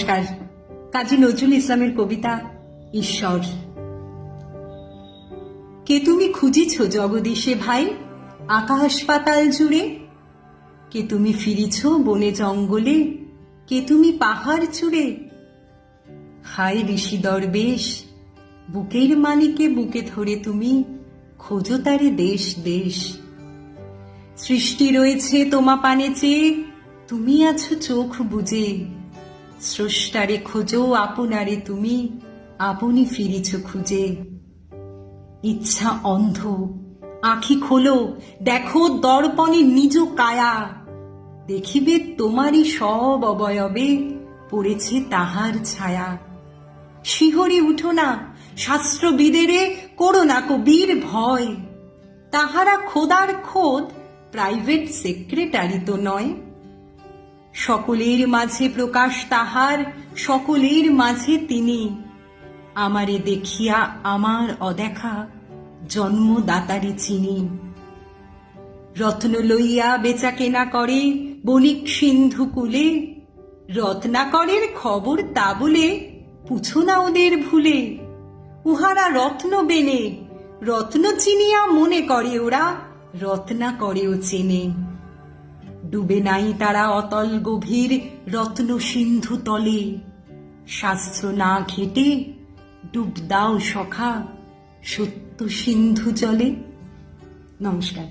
নমস্কার। কাজী নজরুল ইসলামের কবিতা ঈশ্বর। কে তুমি খুঁজিছ জগদীশে ভাই আকাশ পাতাল জুড়ে? কে তুমি ফিরিছ বনে জঙ্গলে? কে তুমি পাহাড় চূড়ে? হায় ঋষি দরবেশ, বুকের মানিকে বুকে ধরে তুমি খোঁজো তারে দেশ দেশ। সৃষ্টি রয়েছে তোমা পানে চেয়ে, তুমি আছো চোখ বুজে। স্রষ্টারে খোঁজো আপনারে তুমি, আপনি ফিরিছ খুঁজে। ইচ্ছা অন্ধ, আঁখি খোলো, দেখো দর্পণে নিজ কায়া। দেখিবে তোমারই সব অবয়বে পড়েছে তাহার ছায়া। শিহরে উঠো না, শাস্ত্রবিদেরে করো না কবির ভয়। তাহারা খোদার খোদ প্রাইভেট সেক্রেটারি তো নয়। সকলের মাঝে প্রকাশ তাহার, সকলের মাঝে তিনি। আমারে দেখিয়া আমার অদেখা জন্মদাতারে চিনি। রত্ন লইয়া বেচা কেনা করে বণিক সিন্ধু কূলে। রত্নাকরের খবর তা বলে পুছো না ওদের ভুলে। উহারা রত্ন বেনে, রত্ন চিনিয়া মনে করে ওরা রত্নাকরেও চেনে। ডুবে নাই তারা অতল গভীর রত্ন সিন্ধু তলে। শাস্ত্র না ঘেটে ডুব দাও সখা সত্য সিন্ধু জলে। নমস্কার।